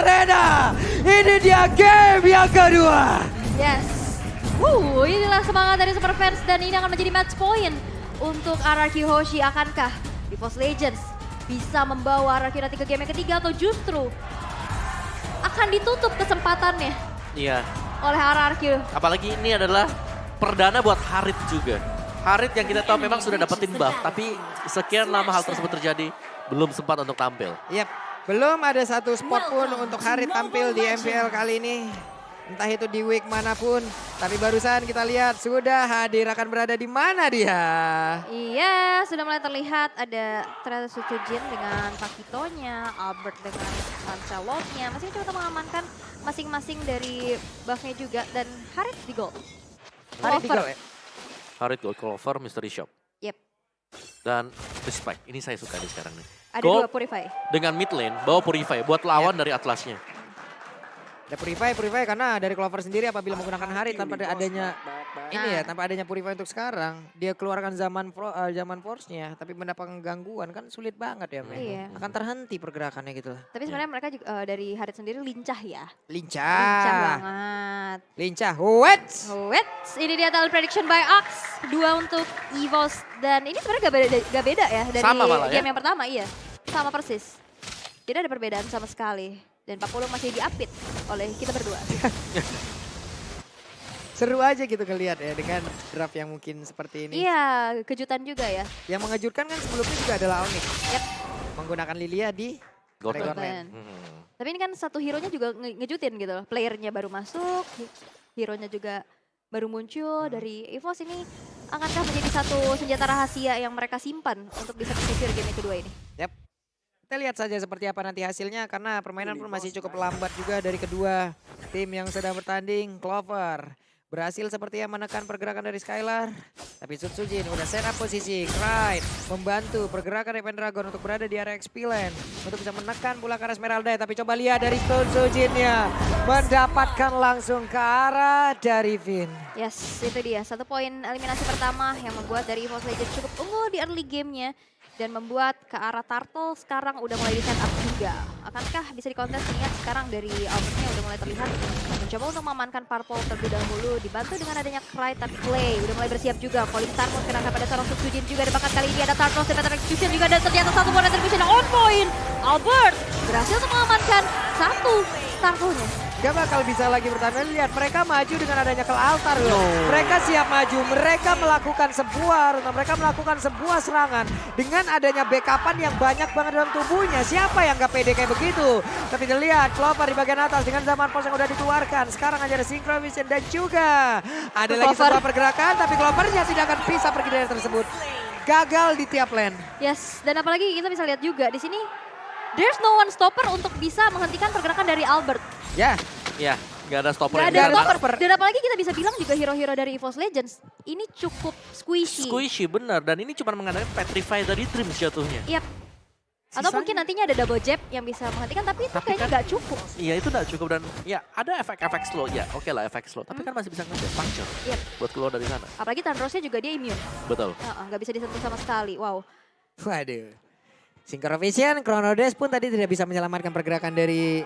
Arena. Ini dia game yang kedua. Yes. Inilah semangat dari Super Fans dan ini akan menjadi match point untuk RRQ Hoshi. Akankah EVOS Legends bisa membawa RRQ nanti ke game yang ketiga atau justru akan ditutup kesempatannya Iya, oleh RRQ? apalagi ini adalah perdana buat Harit juga. Harit yang kita tahu memang sudah dapetin buff, tapi sekian lama hal tersebut terjadi, belum sempat untuk tampil. Yap, belum ada satu spot pun untuk Harit tampil di MPL kali ini. Entah itu di week manapun, tapi barusan kita lihat sudah hadir, akan berada di mana dia. Iya, sudah mulai terlihat ada ternyata Sutujin dengan Pakitonya, Albert dengan Lancelotnya. Masih coba mengamankan masing-masing dari buffnya juga dan Harit di gold. Harit di Clover. goal ya? Harit Gold Clover, Mystery Shop. Yep, Dan Respect, ini saya suka nih sekarang nih. ada Gold dua Purify. dengan mid lane, bawa Purify buat lawan dari Atlasnya. Ada Purify karena dari Clover sendiri apabila menggunakan Harit tanpa adanya tanpa adanya Purify untuk sekarang, dia keluarkan zaman Force-nya, tapi mendapatkan gangguan kan sulit banget ya, men. Iya. Akan terhenti pergerakannya gitu. Tapi sebenarnya mereka juga dari Harit sendiri lincah ya. Lincah Lincah. banget. Lincah. What? Wait, ini dia talent prediction by Axe. 2 untuk EVOS dan ini sebenarnya gak beda ya dari Sama malah ya. game yang pertama, iya. Sama persis. Tidak ada perbedaan sama sekali. Dan Pak Pulung masih diapit oleh kita berdua. Seru aja gitu ngelihat ya dengan draft yang mungkin seperti ini. Iya, kejutan juga ya. Yang mengejutkan kan sebelumnya juga adalah Onyx. Yep. Menggunakan Lilia di Gold Dragon Lane. Lane. Tapi ini kan satu hero-nya juga ngejutin gitu loh. Playernya baru masuk, hero-nya juga baru muncul dari EVOS ini. Akankah menjadi satu senjata rahasia yang mereka simpan untuk bisa menyisir game yang kedua ini? Yap. Kita lihat saja seperti apa nanti hasilnya karena permainan pun masih cukup lambat juga dari kedua tim yang sedang bertanding. Clover berhasil sepertinya menekan pergerakan dari Skylar. Tapi Sujin udah set up posisi. Clyde membantu pergerakan dari Pendragon untuk berada di area XP lane. Untuk bisa menekan pula ke arah Esmeralda. Tapi coba lihat dari Sujinnya. Mendapatkan langsung ke arah dari Vin. Yes, itu dia. Satu poin eliminasi pertama yang membuat dari EVOS Legends cukup unggul di early gamenya. Dan membuat ke arah Turtle sekarang udah mulai di set up juga. Akankah bisa dikontes? Ingat sekarang dari Albertnya udah mulai terlihat. Mencoba untuk mengamankan Purple terlebih dahulu. Dibantu dengan adanya Clyde tapi Clay udah mulai bersiap juga. Calling Tarmos kena pada seorang Sujin juga. Dan bahkan kali ini ada Turtle, Semeter Execution juga. Dan ternyata satu buah Retribution on point. Albert berhasil untuk mengamankan satu Turtle-nya. Gak bakal bisa lagi bertahan. Lihat mereka maju dengan adanya ke altar loh. Mereka siap maju, mereka melakukan sebuah serangan dengan adanya backupan yang banyak banget dalam tubuhnya. Siapa yang gak pede kayak begitu? Tapi dilihat Clover di bagian atas dengan zaman pos yang udah dikeluarkan. Sekarang aja ada Synchro Vision dan juga ada lagi Clover. sebuah pergerakan, tapi Clovernya tidak akan bisa pergi dari tersebut. Gagal di tiap lane. Yes, dan apalagi kita bisa lihat juga di sini. There's no one stopper untuk bisa menghentikan pergerakan dari Albert. Ya, Ya, nggak ada stopper Gak yang ada Nggak ada stopper. stopper. Dan apalagi kita bisa bilang juga hero-hero dari EVOS Legends ini cukup squishy. Squishy benar, dan ini cuma mengandalkan Petrify dari Dreams jatuhnya. Yap. Atau mungkin nantinya ada double jab yang bisa menghentikan, tapi itu Tapi kayaknya kan- nggak cukup. Iya itu nggak cukup, dan ya ada efek-efek slow, ya oke lah efek slow. Tapi kan masih bisa ngejar puncture Yap. buat keluar dari sana. Apalagi Tandrosnya juga dia immune. Betul. Nggak bisa disentuh sama sekali. Wow. waduh. Synchro Vision, Chronodes pun tadi tidak bisa menyelamatkan pergerakan dari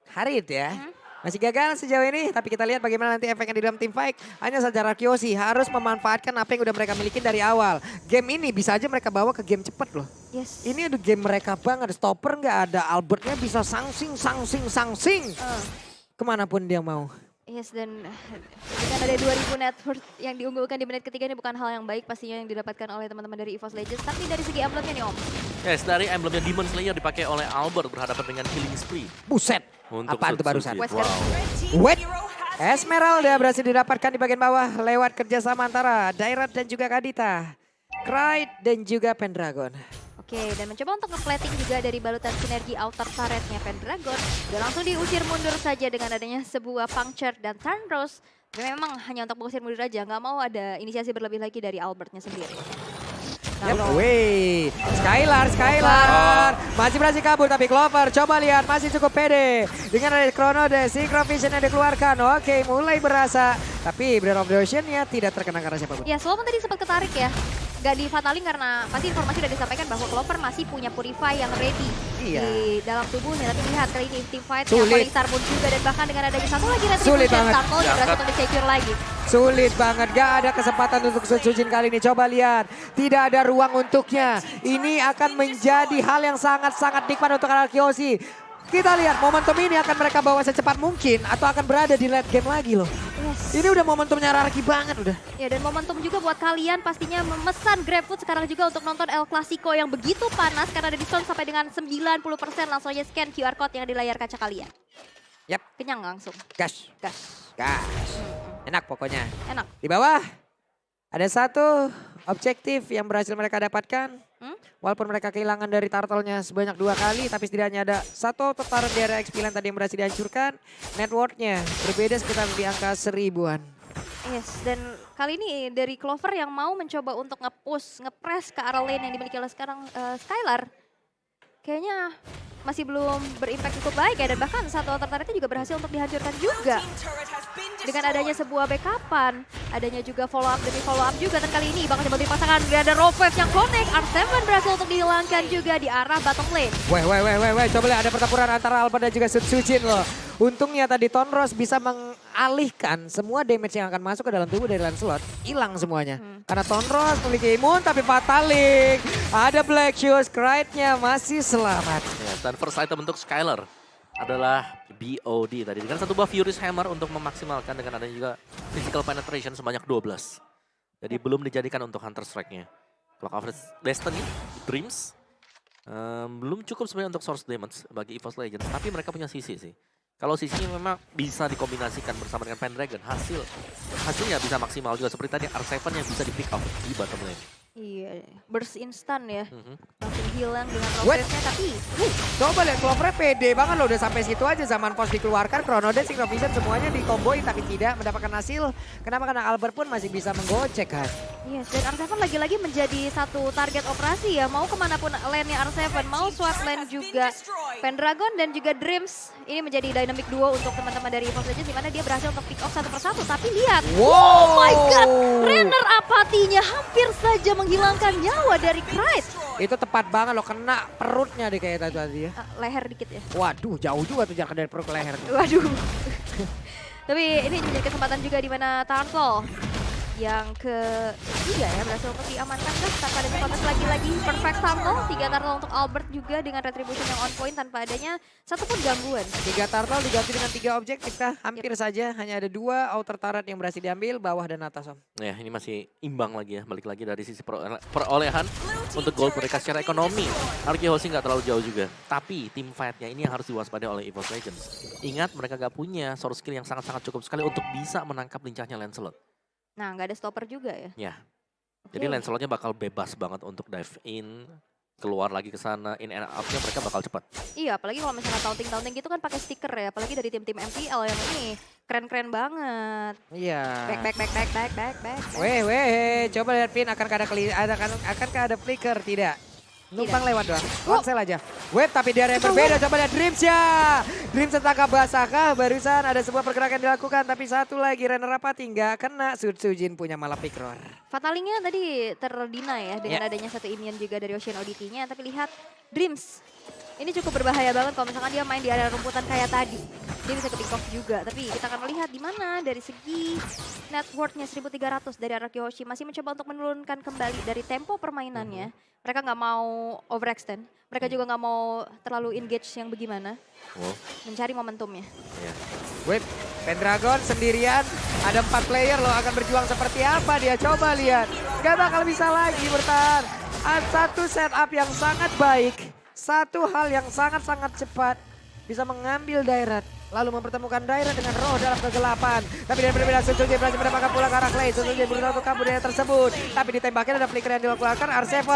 Harit ya. Masih gagal sejauh ini, tapi kita lihat bagaimana nanti efeknya di dalam team fight. Hanya saja Rakyoshi harus memanfaatkan apa yang udah mereka miliki dari awal. Game ini bisa aja mereka bawa ke game cepet loh. Yes. Ini udah game mereka banget, stopper nggak ada, Albertnya bisa sangsing. Kemanapun dia mau. Yes, dan dengan ada 2000 net worth yang diunggulkan di menit ketiga ini bukan hal yang baik pastinya yang didapatkan oleh teman-teman dari EVOS Legends. Tapi dari segi emblemnya nih Om. Yes, dari emblemnya Demon Slayer dipakai oleh Albert berhadapan dengan Killing Spree. Buset, Untuk apaan tuh barusan? Wow. Wait, Esmeralda berhasil didapatkan di bagian bawah lewat kerjasama antara Dairat dan juga Kadita. Clyde dan juga Pendragon. Oke, dan mencoba untuk nge-plating juga dari balutan sinergi outer turretnya Pendragon. Dan langsung diusir mundur saja dengan adanya sebuah puncture dan Tandros. Memang hanya untuk mengusir mundur aja, nggak mau ada inisiasi berlebih lagi dari Albertnya sendiri. Yep. Wih, Skylar. Masih berhasil kabur tapi Clover coba lihat masih cukup pede. Dengan ada Chronodes, Synchro Vision yang dikeluarkan. Oke, mulai berasa. Tapi Breath of the Ocean-nya tidak terkena karena siapapun. Ya, Solomon tadi sempat ketarik ya Gak di fatalin karena pasti informasi udah disampaikan bahwa Clover masih punya Purify yang ready Iya. di dalam tubuhnya. Tapi lihat kali ini team fight Sulit. yang Falling Star pun juga dan bahkan dengan adanya satu lagi Sulit retribution banget. Turtle yang berhasil untuk di-secure lagi. Sulit banget, gak ada kesempatan untuk Sujin kali ini. Coba lihat, tidak ada ruang untuknya. Ini akan menjadi hal yang sangat-sangat nikmat untuk Ararkyoshi. Kita lihat momentum ini akan mereka bawa secepat mungkin atau akan berada di late game lagi loh. Yes. Ini udah momentumnya Ararki banget udah. Ya dan momentum juga buat kalian pastinya memesan GrabFood sekarang juga untuk nonton El Clasico yang begitu panas karena ada diskon sampai dengan 90%. Langsung aja scan QR code yang ada di layar kaca kalian. Yap, Kenyang langsung. gas, Gas. gas. Enak pokoknya. Enak. Di bawah ada satu objektif yang berhasil mereka dapatkan. Walaupun mereka kehilangan dari turtle-nya sebanyak 2 kali, tapi setidaknya ada satu tertarik di area X9 tadi yang berhasil dihancurkan. Network-nya berbeda sekitar di angka 1000-an. Yes, dan kali ini dari Clover yang mau mencoba untuk nge-push, nge-press ke arah lane yang dimiliki oleh sekarang Skylar. Kayaknya masih belum berimpact cukup baik ya, dan bahkan satu tertariknya juga berhasil untuk dihancurkan juga. Dengan adanya sebuah backupan, adanya juga follow up demi follow up juga, dan kali ini bakal coba dipasangkan ada Rovef yang connect, R7 berhasil untuk dihilangkan juga di arah bottom lane. Weh, coba lihat ada pertempuran antara Alpha dan juga Sujin loh. Untungnya tadi Tonros bisa mengalihkan semua damage yang akan masuk ke dalam tubuh dari Lancelot. Hilang semuanya. Karena Tonros memiliki imun tapi Fatalik. Ada Black Shoes, Krite-nya masih selamat. Ya, dan first item untuk Skylar adalah BOD tadi. Dengan satu buff Furious Hammer untuk memaksimalkan dengan adanya juga physical penetration sebanyak 12. Jadi belum dijadikan untuk Hunter Strike-nya. Clock of Destiny, Dreams. Belum cukup sebenarnya untuk source damage bagi EVOS Legends. Tapi mereka punya sisi sih. Kalau sisinya memang bisa dikombinasikan bersama dengan Pendragon, hasilnya bisa maksimal juga. Seperti tadi R7 yang bisa di pick up di bottom lane. Iya, burst instan ya. Mhm. Langsung hilang dengan What? Rovefnya, tapi Coba lihat Clover pede banget loh, udah sampai situ aja. Zaman pos dikeluarkan, Chronodes, Synchrovision semuanya dikomboin tapi tidak mendapatkan hasil. Kenapa? Karena Albert pun masih bisa menggocek kan. yes, dan R7 lagi-lagi menjadi satu target operasi ya. Mau kemanapun lane-nya R7, mau swap lane juga Pendragon dan juga Dreams. Ini menjadi dynamic duo untuk teman-teman dari EVOS Legends, di mana dia berhasil untuk pick off satu persatu. Tapi lihat, oh my god, Renner apatinya hampir saja menghilangkan nyawa dari Krite. Itu tepat banget loh, kena perutnya deh kayak tadi ya. Leher dikit ya. Waduh, jauh juga tuh jarak dari perut ke leher. Waduh. Tapi ini menjadi kesempatan juga di mana Turtle yang ketiga ya berhasil untuk diamankan tanpa ada kontes lagi-lagi. Perfect Turtle, 3 Turtle untuk Albert juga dengan retribution yang on point tanpa adanya satupun gangguan. 3 turtle diganti dengan 3 objektif kah? Hampir saja, hanya ada 2 outer turret yang berhasil diambil, bawah dan atas Om. Ya, ini masih imbang lagi ya. Balik lagi dari sisi perolehan untuk gold mereka secara ekonomi. Ararkyoshi nggak terlalu jauh juga. Tapi tim fight-nya ini yang harus diwaspadai oleh EVOS Legends. Ingat, mereka nggak punya source skill yang sangat-sangat cukup sekali untuk bisa menangkap lincahnya Lancelot. Nah, nggak ada stopper juga ya. Ya, jadi Oke. Lancelotnya bakal bebas banget untuk dive in, keluar lagi ke sana, in and out-nya mereka bakal cepat. Iya, apalagi kalau misalnya taunting-taunting gitu kan pakai stiker ya. Apalagi dari tim-tim MPL yang ini keren-keren banget. Iya. Back. Weh, coba lihat Pin, akankah ada flicker? Tidak. Numpang lewat doang, konsel aja. Web tapi di area yang berbeda, coba lihat Dreams ya. Dreams setangkap basahkah, barusan ada sebuah pergerakan dilakukan. Tapi satu lagi, Renner Apati nggak kena, Sujin punya malah pick roar. Fatalingnya tadi terdina ya dengan Ya. adanya satu immune juga dari Ocean ODT-nya. Tapi lihat Dreams, ini cukup berbahaya banget kalau misalkan dia main di area rumputan kayak tadi. Dia bisa ke pick off juga, tapi kita akan melihat di mana dari segi net worth-nya 1300 dari Ararkyoshi masih mencoba untuk menurunkan kembali dari tempo permainannya. Mereka nggak mau overextend, mereka juga nggak mau terlalu engage yang bagaimana, Wow. mencari momentumnya. Ya. Web, Pendragon sendirian, ada 4 player loh, akan berjuang seperti apa dia, coba lihat. Gak bakal bisa lagi bertahan. Ada satu setup yang sangat baik, satu hal yang sangat-sangat cepat, bisa mengambil Dairat. Lalu mempertemukan Dairat dengan Roh dalam kegelapan. Tapi dari berbeda, Sujin berhasil mendapatkan pulang ke arah Clay. Sujin berusaha untuk kabur dari tersebut. Tapi ditembaknya ada flicker yang dilakukan R7.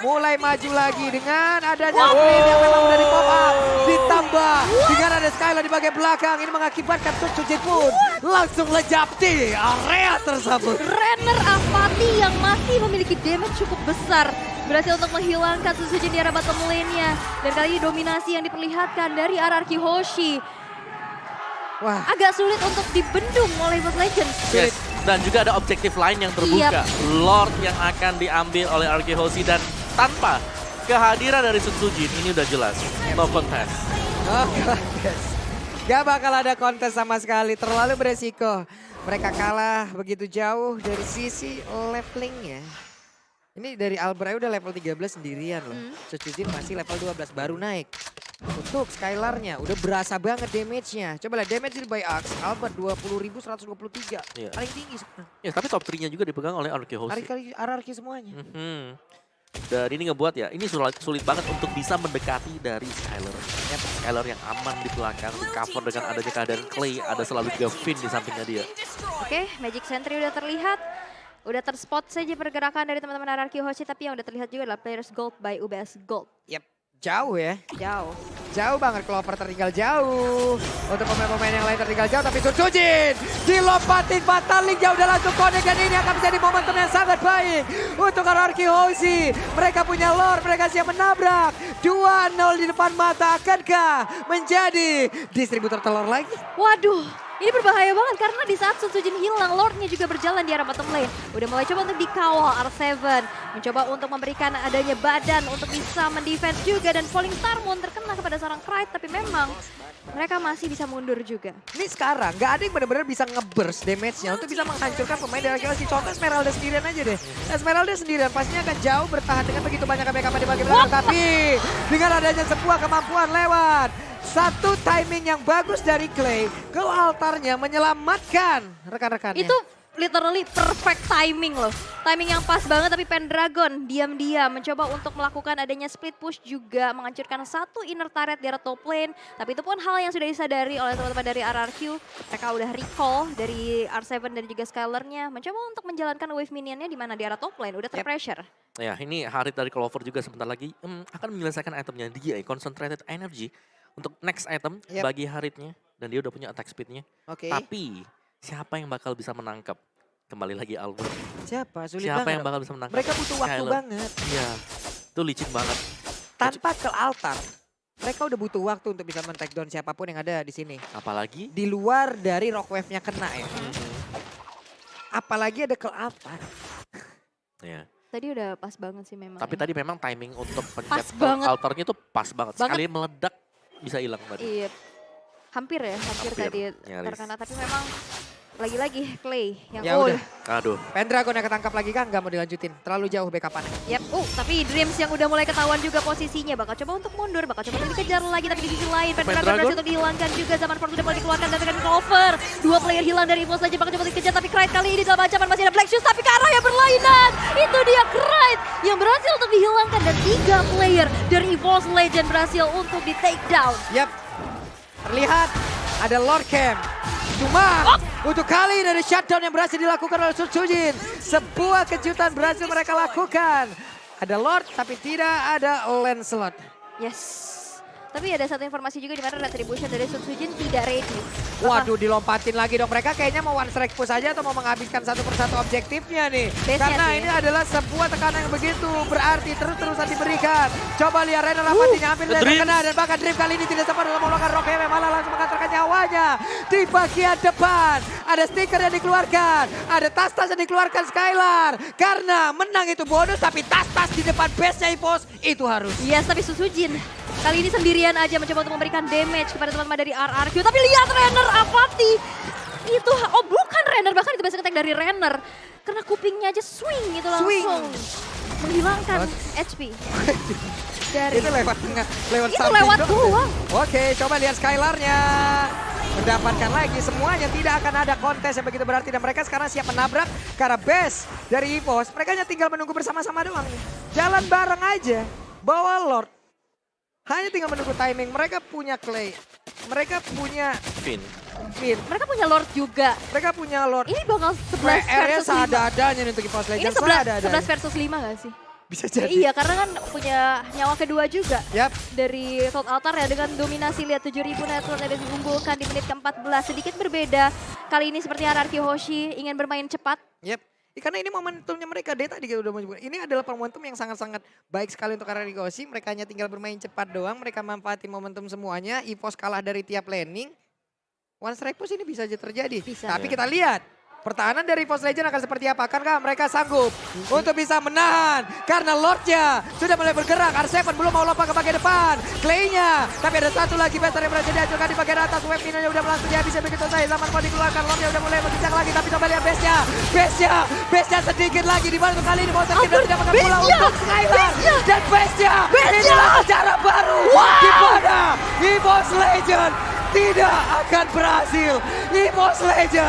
Mulai maju lagi dengan adanya Flame yang memang udah di pop up. Ditambah dengan ada Skylar di bagian belakang. Ini mengakibatkan Sujin pun langsung lejap di area tersebut. Renner Apati yang masih memiliki damage cukup besar berhasil untuk menghilangkan Sujin di arah bottom lane-nya. Dan kali ini dominasi yang diperlihatkan dari Ararkyoshi Wah, agak sulit untuk dibendung oleh EVOS Legends. Yes. Dan juga ada objektif lain yang terbuka. Lord yang akan diambil oleh RK Hoshi dan tanpa kehadiran dari Sun Sujin ini udah jelas. No contest. Oh, kontes. Gak bakal ada kontes sama sekali, terlalu beresiko. Mereka kalah begitu jauh dari sisi levelingnya. Ini dari Albray udah level 13 sendirian loh. Sujin masih level 12, baru naik. Untuk Skylarnya udah berasa banget damage-nya. Coba lihat damage by Axe, Albert 20.123. Iya. Paling tinggi sebenarnya. Ya, tapi top 3-nya juga dipegang oleh RK Hoshi. Hierarki semuanya. Dan ini ngebuat ya, ini sulit banget untuk bisa mendekati dari Skylar. Skylar yang aman di belakang, di cover dengan adanya keadaan Clay, ada selalu juga Finn di sampingnya dia. Oke, Magic Sentry udah terlihat. Udah terspot saja pergerakan dari teman-teman RRQ Hoshi, tapi yang udah terlihat juga adalah Players Gold by UBS Gold. Yap, jauh ya. Jauh. Jauh banget, Clover tertinggal jauh. Untuk pemain-pemain yang lain tertinggal jauh, tapi Sun Sujin dilompatin Fatal Link jauh, udah langsung connect, dan ini akan menjadi momentum yang sangat baik untuk RRQ Hoshi. Mereka punya lore, mereka siap menabrak. 2-0 di depan mata, akankah menjadi distributor telur lagi? Waduh. Ini berbahaya banget karena di saat Sun Sujin hilang, Lordnya juga berjalan di arah bottom lane. Udah mulai coba untuk dikawal R7. Mencoba untuk memberikan adanya badan untuk bisa mendefense juga. Dan Falling Star Moon terkena kepada seorang Krite, tapi memang mereka masih bisa mundur juga. Ini sekarang nggak ada yang benar-benar bisa nge-burst damage-nya untuk bisa menghancurkan pemain dari RRQ Hoshi. Contoh Esmeralda sendirian aja deh. Esmeralda sendirian pastinya akan jauh bertahan dengan begitu banyak BKB di bagian belakang. Tapi dengan adanya sebuah kemampuan lewat satu timing yang bagus dari Clay, ke altarnya menyelamatkan rekan-rekannya. Itu literally perfect timing loh. Timing yang pas banget, tapi Pendragon diam-diam mencoba untuk melakukan adanya split push juga, menghancurkan satu inner turret di arah top lane. Tapi itu pun hal yang sudah disadari oleh teman-teman dari RRQ. Mereka udah recall dari R7 dan juga Skylarnya, mencoba untuk menjalankan wave minionnya di mana di arah top lane, udah terpressure. Ya, ini Harit dari Clover juga sebentar lagi akan menyelesaikan itemnya dia, Concentrated Energy. Untuk next item bagi Haritnya, dan dia udah punya attack speednya. Tapi siapa yang bakal bisa menangkap? Kembali lagi Albert. Sulit siapa banget. yang bakal bisa menangkap? Mereka butuh waktu banget. Iya, itu licin banget. Tanpa ke altar, mereka udah butuh waktu untuk bisa men-take down siapapun yang ada di sini. Apalagi di luar dari rock wave-nya kena ya. Apalagi ada ke altar. Ya. Tadi udah pas banget sih memang. Tapi tadi memang timing untuk pas pencet banget. altarnya itu pas banget. Sekali meledak bisa hilang tadi. Iya, hampir tadi nyaris. terkena, tapi memang lagi-lagi Clay yang Ya udah. Aduh. Pendragon yang ketangkap lagi kan nggak mau dilanjutin. Terlalu jauh backup-annya. Yap, tapi Dreams yang udah mulai ketahuan juga posisinya. Bakal coba untuk mundur, bakal coba untuk dikejar lagi. Tapi di sisi lain, Pendragon berhasil untuk dihilangkan juga. Zaman Ford udah mulai dikeluarkan dan dengan Clover. 2 player hilang dari Evo saja, bakal coba dikejar. Tapi Krite kali ini dalam ancaman masih ada Black Shoes. Tapi ke arah yang berlainan. Itu dia Krite yang berhasil untuk dihilangkan. Dan 3 player dari Evo's Legend berhasil untuk di take down. Yap, terlihat ada Lord Camp. Cuma untuk kali dari shutdown yang berhasil dilakukan oleh Sun Sujin. Sebuah kejutan berhasil mereka lakukan. Ada Lord tapi tidak ada Lancelot. Yes. Tapi ada satu informasi juga di mana Retribution dari Sun Sujin tidak ready. Waduh, dilompatin lagi dong. Mereka kayaknya mau one strike push aja atau mau menghabiskan satu persatu objektifnya nih. Karena sih. ini adalah sebuah tekanan yang begitu berarti terus-terusan diberikan. Coba lihat Renner lompatinya hampir tidak kena. Dan bahkan Dream kali ini tidak sempat dalam melakukan rock wave, malah langsung mengantarkan nyawanya. Di bagian depan ada stiker yang dikeluarkan. Ada tas-tas yang dikeluarkan Skylar. Karena menang itu bonus, tapi tas-tas di depan base-nya Evos itu harus. Yes, tapi Sun Sujin kali ini sendirian aja mencoba untuk memberikan damage kepada teman-teman dari RRQ. Tapi lihat Renner apati. Itu, bukan Renner, bahkan itu basic attack dari Renner. Karena kupingnya aja swing itu langsung. Menghilangkan HP. Dari Itu lewat tengah, lewat itu samping lewat dong. doang. Oke, coba lihat Skylarnya. Mendapatkan lagi semuanya, tidak akan ada kontes yang begitu berarti. Dan mereka sekarang siap menabrak ke arah base dari Evos. Mereka hanya tinggal menunggu bersama-sama doang nih. Jalan bareng aja, bawa Lord. Hanya tinggal menunggu timing. Mereka punya Clay. Mereka punya Finn. Mereka punya Lord juga. Mereka punya Lord. Ini bakal 11 PR-nya versus 5. seadanya nih untuk Evos Ini Legends. 11 versus 5 gak sih? Bisa jadi. Iya, karena kan punya nyawa kedua juga. Yap. Dari Thought Altar ya, dengan dominasi lihat 7.000 network yang diunggulkan di menit ke-14. Sedikit berbeda. Kali ini seperti RRQ Hoshi ingin bermain cepat. Yap. Karena ini momentumnya mereka, dia tadi udah menyebut. Ini adalah momentum yang sangat-sangat baik sekali untuk RRQ Hoshi. Mereka hanya tinggal bermain cepat doang. Mereka manfaatin momentum semuanya. Evos kalah dari tiap laning. One strike push ini bisa aja terjadi. Bisa. Tapi kita lihat. Pertahanan dari Force Legend akan seperti apa? Akankah mereka sanggup untuk bisa menahan? Karena Lordnya sudah mulai bergerak. R7 belum mau lompat ke bagian depan. Clay-nya. Tapi ada satu lagi Besar yang berhasil dihancurkan di bagian atas. Web minanya udah langsung dihabiskan begitu saja. Zaman mau dikeluarkan. Lordnya udah mulai bergerak lagi. Tapi coba lihat base-nya. Base-nya sedikit lagi. Di mana kali ini Monster Team tidak makan bola untuk Skylar. Dan base-nya. Inilah sejarah baru. Di mana EVOS Legend tidak akan berhasil. EVOS Legend.